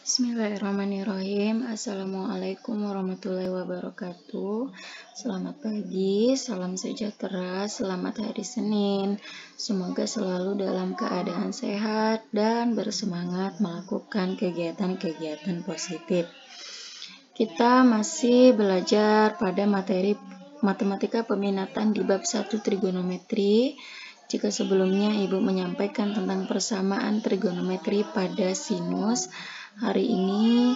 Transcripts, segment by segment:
Bismillahirrahmanirrahim. Assalamualaikum warahmatullahi wabarakatuh. Selamat pagi, salam sejahtera, selamat hari Senin. Semoga selalu dalam keadaan sehat dan bersemangat melakukan kegiatan-kegiatan positif. Kita masih belajar pada materi matematika peminatan di bab 1 trigonometri. Jika sebelumnya Ibu menyampaikan tentang persamaan trigonometri pada sinus, hari ini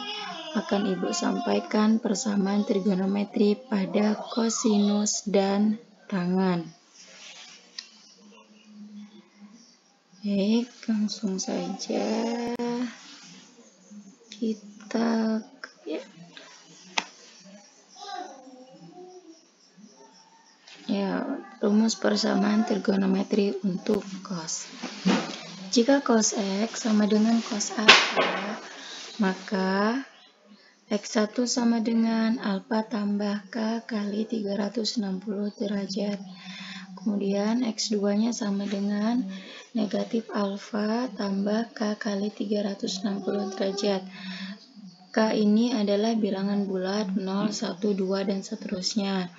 akan Ibu sampaikan persamaan trigonometri pada kosinus dan tangen. Baik, langsung saja kita rumus persamaan trigonometri untuk cos. Jika cos X sama dengan cos alpha, maka X1 sama dengan alpha tambah K kali 360 derajat. Kemudian X2-nya sama dengan negatif alpha tambah K kali 360 derajat. K ini adalah bilangan bulat 0, 1, 2, dan seterusnya.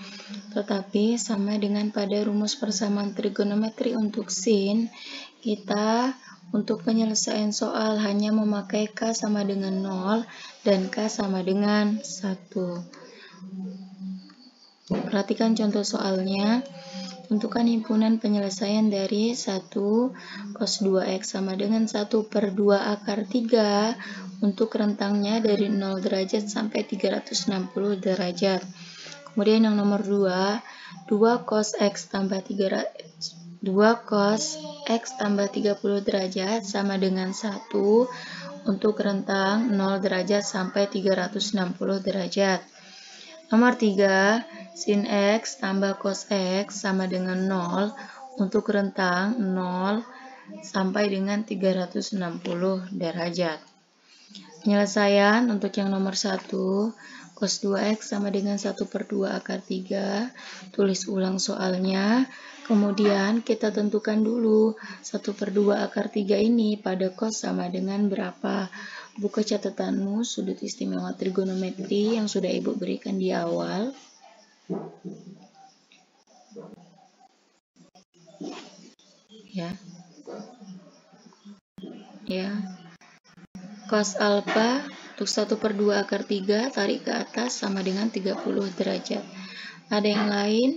Tetapi sama dengan pada rumus persamaan trigonometri untuk sin, kita untuk penyelesaian soal hanya memakai K sama dengan 0 dan K sama dengan 1. Perhatikan contoh soalnya. Tentukan himpunan penyelesaian dari 1 cos 2x sama dengan 1 per 2 akar 3 untuk rentangnya dari 0 derajat sampai 360 derajat. Kemudian yang nomor 2, 2 cos x tambah 2 cos x tambah 30 derajat sama dengan 1 untuk rentang 0 derajat sampai 360 derajat. Nomor 3, sin x tambah cos x sama dengan 0 untuk rentang 0 sampai dengan 360 derajat. Penyelesaian untuk yang nomor 1, cos 2x sama dengan 1 per 2 akar 3. Tulis ulang soalnya. Kemudian kita tentukan dulu 1 per 2 akar 3 ini pada cos sama dengan berapa. Buka catatanmu sudut istimewa trigonometri yang sudah Ibu berikan di awal. Ya. Cos alpha untuk 1 per 2 akar 3 tarik ke atas sama dengan 30 derajat. Ada yang lain?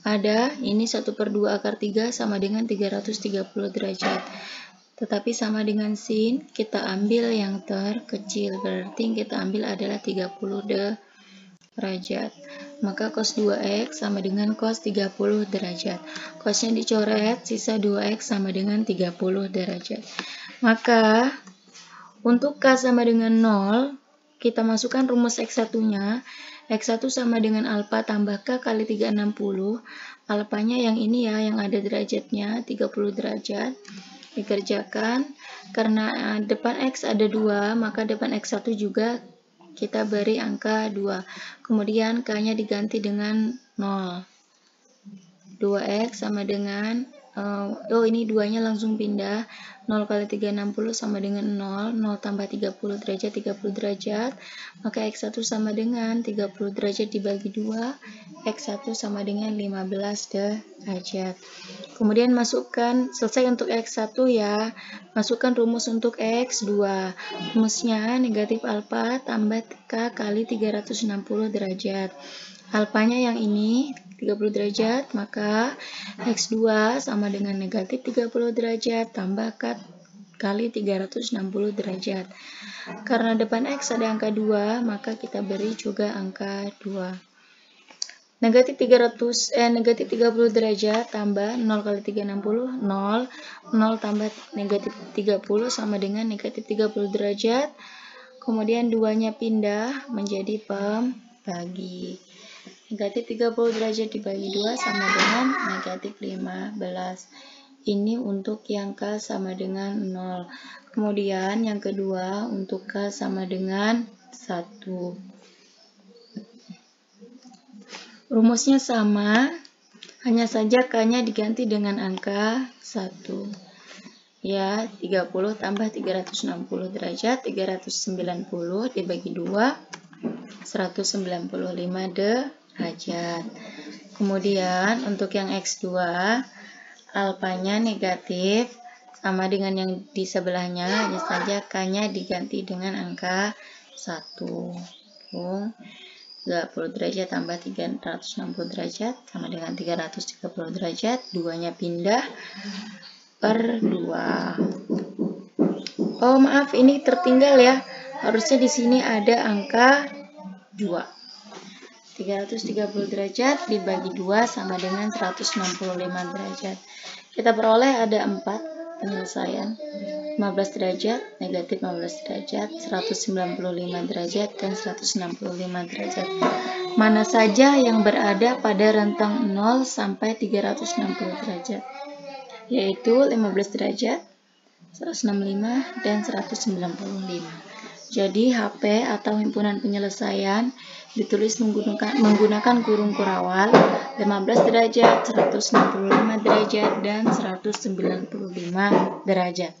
Ada, ini 1 per 2 akar 3 sama dengan 330 derajat. Tetapi sama dengan sin, kita ambil yang terkecil, berarti yang kita ambil adalah 30 derajat. Maka cos 2x sama dengan cos 30 derajat. Cosnya dicoret, sisa 2x sama dengan 30 derajat. Maka untuk K sama dengan 0, kita masukkan rumus X1-nya. X1 sama dengan alpha tambah K kali 360. Alpanya yang ini ya, yang ada derajatnya, 30 derajat. Dikerjakan, karena depan X ada 2, maka depan X1 juga kita beri angka 2. Kemudian K-nya diganti dengan 0. 2X sama dengan, ini 2-nya langsung pindah. 0 kali 360 sama dengan 0. 0 tambah 30 derajat, 30 derajat. Maka X1 sama dengan 30 derajat dibagi 2. X1 sama dengan 15 derajat. Kemudian masukkan, selesai untuk X1 ya. Masukkan rumus untuk X2. Rumusnya negatif alpha tambah K kali 360 derajat. Alpanya yang ini 30 derajat, maka X2 sama dengan negatif 30 derajat tambah K kali 360 derajat. Karena depan X ada angka 2, maka kita beri juga angka 2. Negatif 30 derajat tambah 0 kali 360, 0. 0 tambah negatif 30 sama dengan negatif 30 derajat. Kemudian 2-nya pindah menjadi pembagi. Negatif 30 derajat dibagi 2 sama dengan negatif 15. Ini untuk yang K sama dengan 0. Kemudian yang kedua untuk K sama dengan 1. Rumusnya sama, hanya saja K-nya diganti dengan angka 1. Ya, 30 tambah 360 derajat, 390 dibagi 2, 195 derajat. Kemudian untuk yang X2, alfanya negatif, sama dengan yang di sebelahnya, hanya saja K-nya diganti dengan angka 1. 30 derajat tambah 360 derajat sama dengan 330 derajat, 2-nya pindah per 2. Oh maaf, ini tertinggal ya. Harusnya di sini ada angka 2. 330 derajat dibagi 2 sama dengan 165 derajat. Kita peroleh ada 4 penyelesaian. 15 derajat, negatif 15 derajat, 195 derajat, dan 165 derajat. Mana saja yang berada pada rentang 0 sampai 360 derajat? Yaitu 15 derajat, 165, dan 195. Jadi HP atau himpunan penyelesaian ditulis menggunakan kurung kurawal 15 derajat, 165 derajat, dan 195 derajat.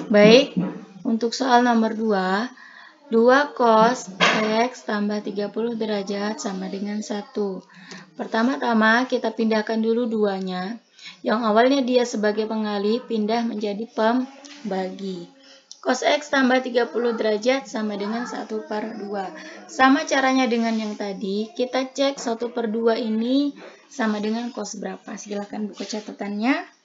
Baik, untuk soal nomor 2, 2 cos X tambah 30 derajat sama dengan 1. Pertama-tama kita pindahkan dulu 2-nya. Yang awalnya dia sebagai pengalih pindah menjadi pembagi. Cos X tambah 30 derajat sama dengan 1 per 2. Sama caranya dengan yang tadi, kita cek 1 per 2 ini sama dengan cos berapa. Silakan buka catatannya.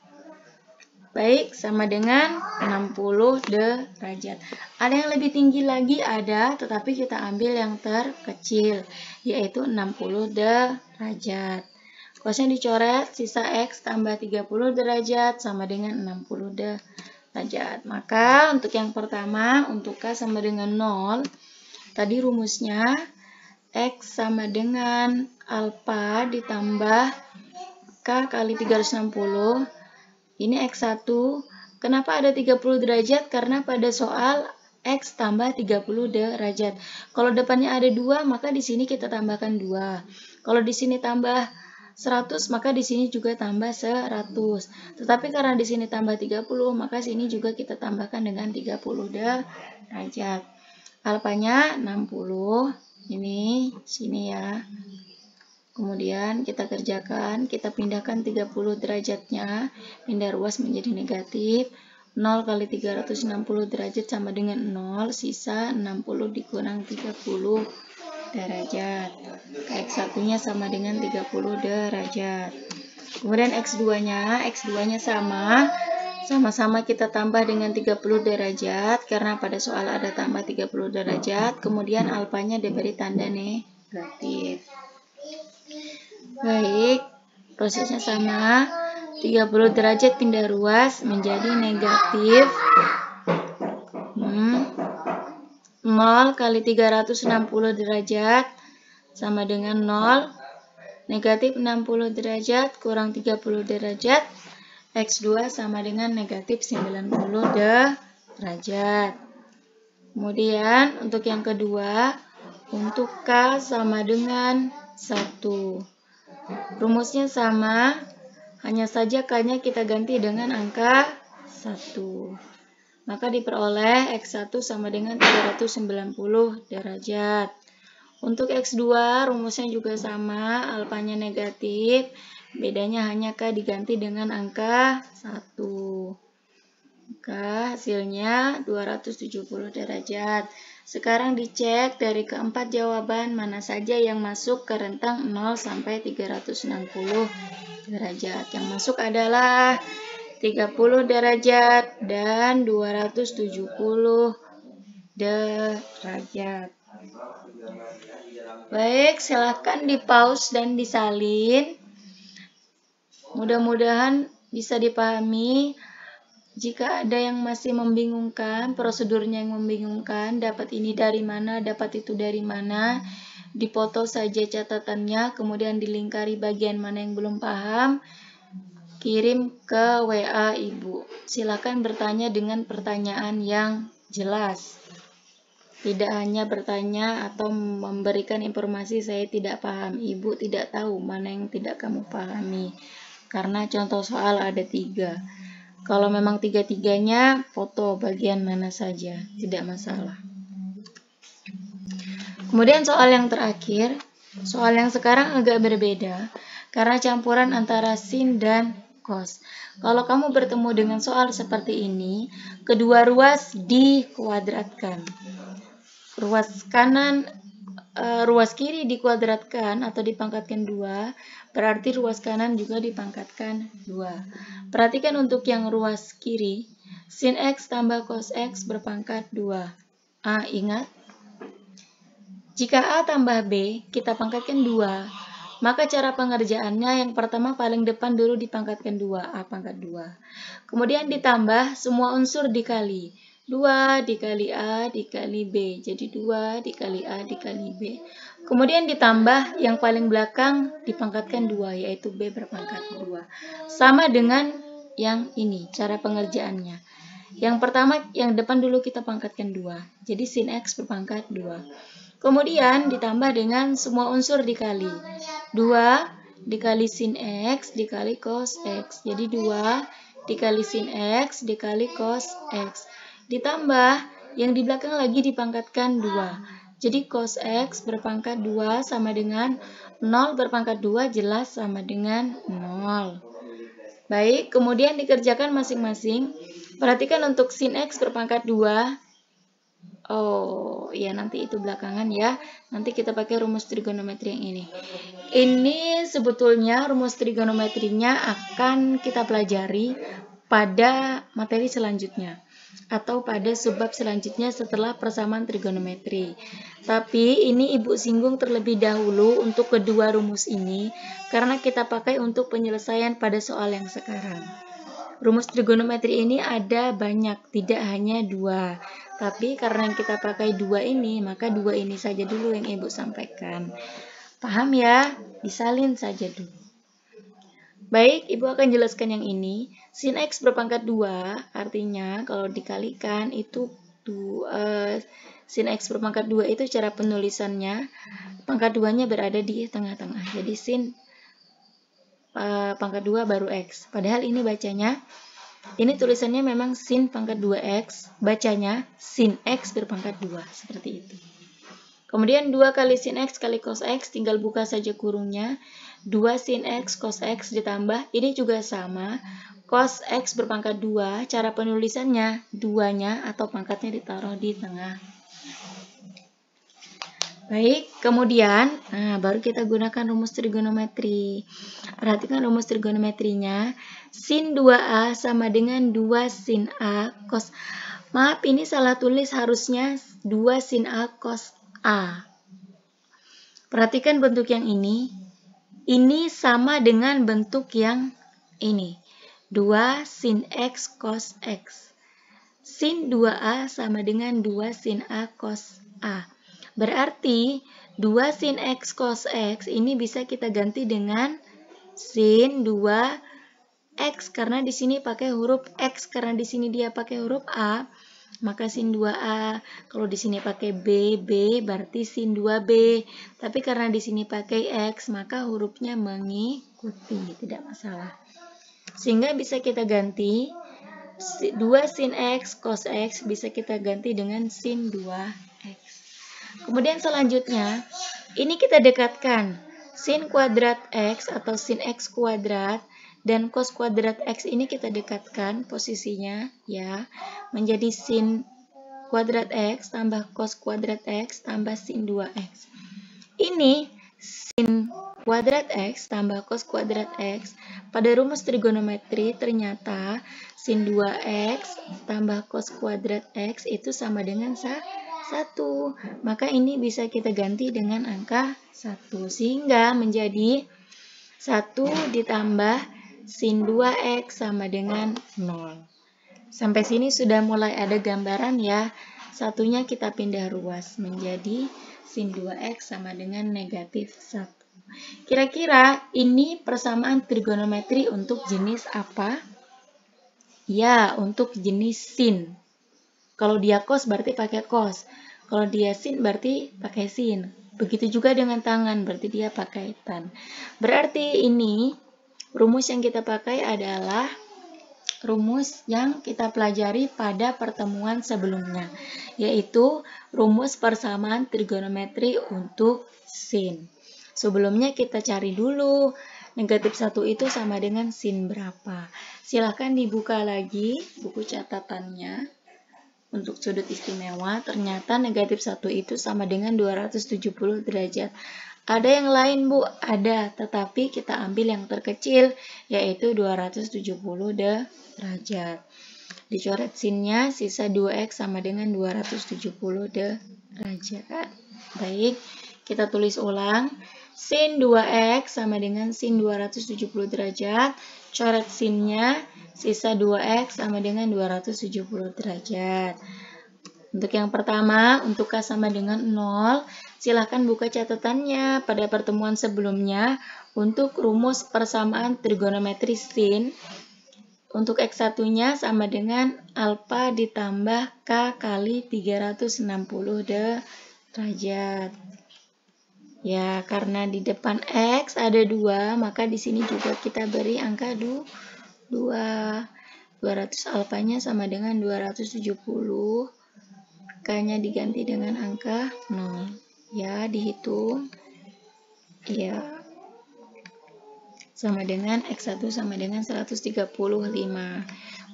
Baik, sama dengan 60 derajat. Ada yang lebih tinggi lagi? Ada, tetapi kita ambil yang terkecil, yaitu 60 derajat. Cosnya dicoret, sisa X tambah 30 derajat sama dengan 60 derajat. Maka untuk yang pertama, untuk K sama dengan 0, tadi rumusnya X sama dengan alfa ditambah K kali 360. Ini X1. Kenapa ada 30 derajat? Karena pada soal X tambah 30 derajat. Kalau depannya ada 2, maka di sini kita tambahkan 2. Kalau di sini tambah 100, maka di sini juga tambah 100. Tetapi karena di sini tambah 30, maka sini juga kita tambahkan dengan 30 derajat. Alfanya 60. Ini sini ya. Kemudian kita kerjakan, kita pindahkan 30 derajatnya, pindah ruas menjadi negatif. 0 kali 360 derajat sama dengan 0, sisa 60 dikurang 30 derajat. X1-nya sama dengan 30 derajat. Kemudian X2-nya sama-sama kita tambah dengan 30 derajat, karena pada soal ada tambah 30 derajat, kemudian alfanya diberi tanda negatif. Baik, prosesnya sama. 30 derajat pindah ruas menjadi negatif 0 kali 360 derajat sama dengan 0. Negatif 60 derajat kurang 30 derajat. X2 sama dengan negatif 90 derajat. Kemudian untuk yang kedua, untuk K sama dengan 1. Rumusnya sama, hanya saja K-nya kita ganti dengan angka 1. Maka diperoleh X1 sama dengan 390 derajat. Untuk X2 rumusnya juga sama, alfanya negatif, bedanya hanya K diganti dengan angka 1. Maka hasilnya 270 derajat. Sekarang dicek dari keempat jawaban mana saja yang masuk ke rentang 0 sampai 360 derajat. Yang masuk adalah 30 derajat dan 270 derajat. Baik, silahkan di pause dan disalin. Mudah-mudahan bisa dipahami. Jika ada yang masih membingungkan, prosedurnya yang membingungkan, dapat ini dari mana, dapat itu dari mana, dipoto saja catatannya, kemudian dilingkari bagian mana yang belum paham, kirim ke WA Ibu. Silakan bertanya dengan pertanyaan yang jelas. Tidak hanya bertanya atau memberikan informasi saya tidak paham, Ibu tidak tahu mana yang tidak kamu pahami. Karena contoh soal ada 3. Kalau memang tiga-tiganya, foto bagian mana saja, tidak masalah. Kemudian soal yang terakhir, soal yang sekarang agak berbeda, karena campuran antara sin dan cos. Kalau kamu bertemu dengan soal seperti ini, kedua ruas dikuadratkan. Ruas kiri dikuadratkan atau dipangkatkan 2, berarti ruas kanan juga dipangkatkan 2. Perhatikan untuk yang ruas kiri, sin X tambah cos X berpangkat 2. Ingat, jika A tambah B, kita pangkatkan 2, maka cara pengerjaannya yang pertama paling depan dulu dipangkatkan 2, A pangkat 2. Kemudian ditambah semua unsur dikali. 2 dikali A dikali B, jadi 2 dikali A dikali B. Kemudian ditambah yang paling belakang dipangkatkan 2, yaitu B berpangkat 2. Sama dengan yang ini, cara pengerjaannya. Yang pertama, yang depan dulu kita pangkatkan 2, jadi sin X berpangkat 2. Kemudian ditambah dengan semua unsur dikali. 2 dikali sin X dikali cos X, jadi 2 dikali sin X dikali cos X. Ditambah yang di belakang lagi dipangkatkan 2. Jadi cos X berpangkat 2 sama dengan 0 berpangkat 2 jelas sama dengan 0. Baik, kemudian dikerjakan masing-masing. Perhatikan untuk sin X berpangkat 2. Ya nanti itu belakangan ya. Nanti kita pakai rumus trigonometri yang ini. Ini sebetulnya rumus trigonometrinya akan kita pelajari pada materi selanjutnya atau pada subbab selanjutnya setelah persamaan trigonometri. Tapi ini Ibu singgung terlebih dahulu untuk kedua rumus ini karena kita pakai untuk penyelesaian pada soal yang sekarang. Rumus trigonometri ini ada banyak, tidak hanya 2. Tapi karena yang kita pakai 2 ini, maka 2 ini saja dulu yang Ibu sampaikan. Paham ya? Disalin saja dulu. Baik, Ibu akan jelaskan yang ini. Sin X berpangkat 2, artinya kalau dikalikan itu sin X berpangkat 2 itu cara penulisannya, pangkat 2-nya berada di tengah-tengah. Jadi sin pangkat 2 baru X. Padahal ini bacanya, ini tulisannya memang sin pangkat 2X, bacanya sin X berpangkat 2, seperti itu. Kemudian 2 kali sin X kali cos X, tinggal buka saja kurungnya. 2 sin X cos X ditambah, ini juga sama. Cos X berpangkat 2, cara penulisannya 2-nya atau pangkatnya ditaruh di tengah. Baik, kemudian baru kita gunakan rumus trigonometri. Perhatikan rumus trigonometrinya. Sin 2A sama dengan 2 sin A cos. Maaf, ini salah tulis, harusnya 2 sin A cos A. Perhatikan bentuk yang ini. Ini sama dengan bentuk yang ini. 2 sin X cos X. Sin 2A sama dengan 2 sin A cos A. Berarti 2 sin X cos X ini bisa kita ganti dengan sin 2X. Karena di sini pakai huruf X. Karena di sini dia pakai huruf A, maka sin 2A. Kalau di sini pakai B berarti sin 2B. Tapi karena di sini pakai X, maka hurufnya mengikuti, tidak masalah. Sehingga bisa kita ganti 2 sin X cos X bisa kita ganti dengan sin 2X. Kemudian selanjutnya, ini kita dekatkan. Sin kuadrat X atau sin X kuadrat dan cos kuadrat X ini kita dekatkan posisinya ya, menjadi sin kuadrat X tambah cos kuadrat X tambah sin 2X. Ini sin kuadrat X tambah cos kuadrat X. Pada rumus trigonometri ternyata sin 2X tambah cos kuadrat X itu sama dengan 1. Maka ini bisa kita ganti dengan angka 1. Sehingga menjadi 1 ditambah sin 2X sama dengan 0. Sampai sini sudah mulai ada gambaran ya. Satunya kita pindah ruas menjadi sin 2X sama dengan negatif 1. Kira-kira ini persamaan trigonometri untuk jenis apa? Ya, untuk jenis sin. Kalau dia cos berarti pakai cos. Kalau dia sin berarti pakai sin. Begitu juga dengan tangan, berarti dia pakai tan. Berarti ini rumus yang kita pakai adalah rumus yang kita pelajari pada pertemuan sebelumnya, yaitu rumus persamaan trigonometri untuk sin. Sebelumnya kita cari dulu negatif 1 itu sama dengan sin berapa. Silahkan dibuka lagi buku catatannya. Untuk sudut istimewa, ternyata negatif 1 itu sama dengan 270 derajat. Ada yang lain, Bu? Ada, tetapi kita ambil yang terkecil, yaitu 270 derajat. Dicoret sinnya, sisa 2x sama dengan 270 derajat. Baik, kita tulis ulang. Sin 2x sama dengan sin 270 derajat. Coret sinnya, sisa 2x sama dengan 270 derajat. Untuk yang pertama, untuk K sama dengan 0, silahkan buka catatannya pada pertemuan sebelumnya. Untuk rumus persamaan trigonometri sin, untuk X1-nya sama dengan alfa ditambah K kali 360 derajat. Ya, karena di depan X ada 2, maka di sini juga kita beri angka 2. 200 alfanya sama dengan 270. K-nya diganti dengan angka 0. Ya, dihitung. Ya. Sama dengan X1 sama dengan 135.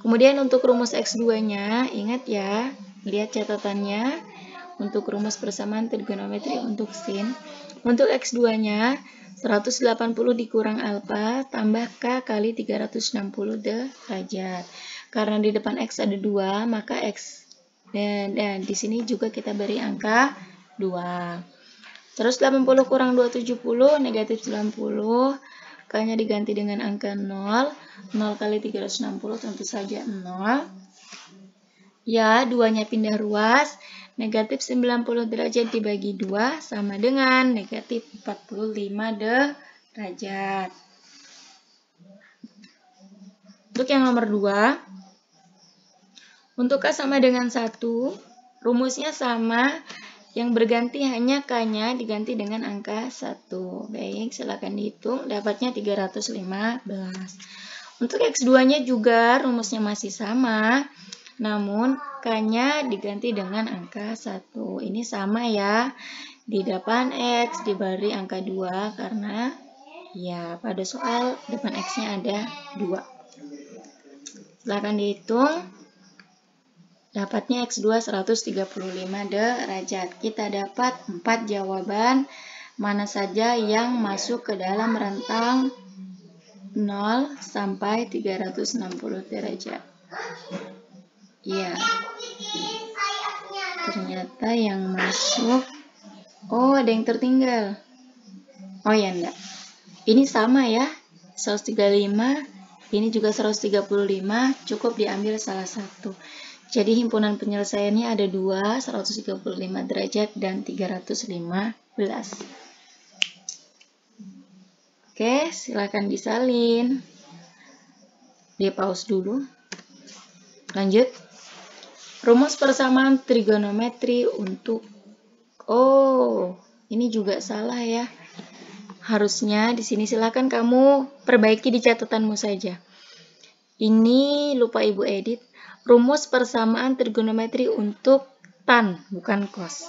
Kemudian untuk rumus X2-nya, ingat ya, lihat catatannya. Untuk rumus persamaan trigonometri untuk sin. Untuk X2-nya, 180 dikurang alfa tambah K kali 360 derajat. Karena di depan X ada 2, maka X dan di sini juga kita beri angka 2. Terus 80 kurang 270, negatif 90. K-nya diganti dengan angka 0. 0 kali 360 tentu saja 0. Ya, 2-nya pindah ruas. Negatif 90 derajat dibagi 2 sama dengan negatif 45 derajat. Untuk yang nomor 2, untuk K sama dengan 1, rumusnya sama, yang berganti hanya K-nya diganti dengan angka 1. Baik, silakan dihitung, dapatnya 315. Untuk X2-nya juga rumusnya masih sama, namun K-nya diganti dengan angka 1. Ini sama ya, di depan X diberi angka 2 karena ya pada soal depan X-nya ada 2. Silakan dihitung. Dapatnya X2 135 derajat. Kita dapat 4 jawaban. Mana saja yang masuk ke dalam rentang 0 sampai 360 derajat. Ya. Ternyata yang masuk. Oh, ada yang tertinggal. Oh ya, enggak. Ini sama ya. 135. Ini juga 135. Cukup diambil salah satu. Jadi himpunan penyelesaiannya ada 2, 135 derajat dan 315. Oke, silakan disalin. Di pause dulu. Lanjut. Rumus persamaan trigonometri untuk ini juga salah ya. Harusnya di sini silakan kamu perbaiki di catatanmu saja. Ini lupa Ibu edit. Rumus persamaan trigonometri untuk tan, bukan cos.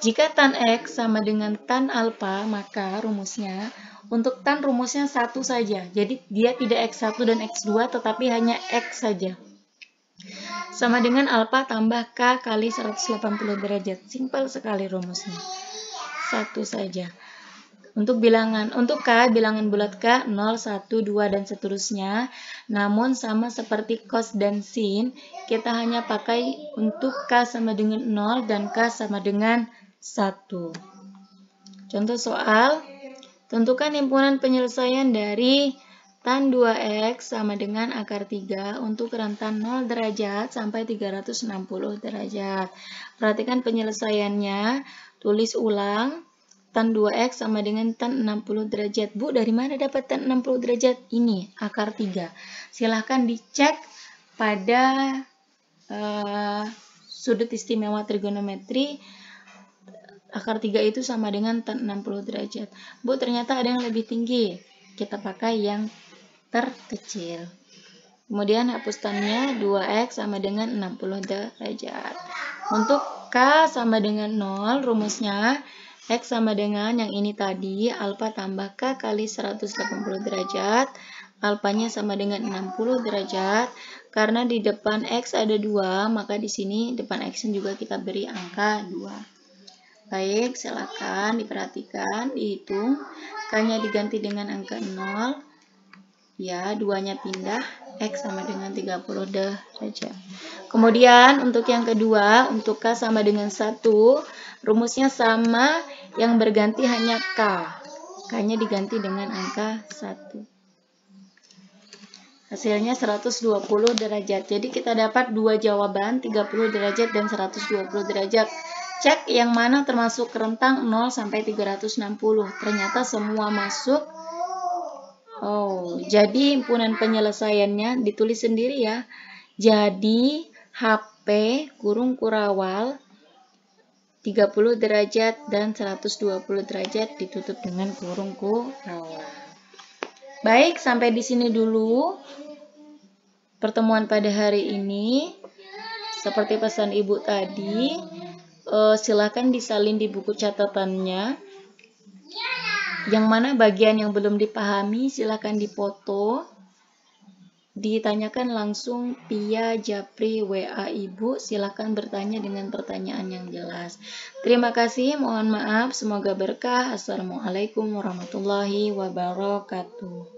Jika tan X sama dengan tan alfa, maka rumusnya, untuk tan rumusnya 1 saja. Jadi dia tidak X1 dan X2, tetapi hanya X saja. Sama dengan alfa tambah K kali 180 derajat. Simpel sekali rumusnya. 1 saja. Untuk K, bilangan bulat K, 0, 1, 2, dan seterusnya. Namun sama seperti cos dan sin, kita hanya pakai untuk K sama dengan 0 dan K sama dengan 1. Contoh soal, tentukan himpunan penyelesaian dari tan 2x sama dengan akar 3 untuk rentan 0 derajat sampai 360 derajat. Perhatikan penyelesaiannya, tulis ulang. Tan 2x sama dengan tan 60 derajat. Bu, dari mana dapat tan 60 derajat? Ini, akar 3. Silahkan dicek pada sudut istimewa trigonometri. Akar 3 itu sama dengan tan 60 derajat. Bu, ternyata ada yang lebih tinggi. Kita pakai yang terkecil. Kemudian hapuskannya 2x sama dengan 60 derajat. Untuk K sama dengan 0, rumusnya X sama dengan yang ini tadi, alfa tambah K kali 180 derajat. Alfanya sama dengan 60 derajat. Karena di depan X ada 2, maka di sini depan X juga kita beri angka 2. Baik, silakan diperhatikan, dihitung. K-nya diganti dengan angka 0. Ya, 2-nya pindah, X sama dengan 30 derajat. Kemudian untuk yang kedua, untuk K sama dengan 1, rumusnya sama, yang berganti hanya K. K-nya diganti dengan angka 1. Hasilnya 120 derajat. Jadi kita dapat dua jawaban, 30 derajat dan 120 derajat. Cek yang mana termasuk rentang 0 sampai 360. Ternyata semua masuk. Oh, jadi himpunan penyelesaiannya ditulis sendiri ya. Jadi HP kurung kurawal 30 derajat dan 120 derajat ditutup dengan kurung kurawal. Baik, sampai di sini dulu pertemuan pada hari ini. Seperti pesan Ibu tadi, silakan disalin di buku catatannya. Yang mana bagian yang belum dipahami silakan dipoto, ditanyakan langsung via Japri WA Ibu, silakan bertanya dengan pertanyaan yang jelas. Terima kasih, mohon maaf, semoga berkah. Assalamualaikum warahmatullahi wabarakatuh.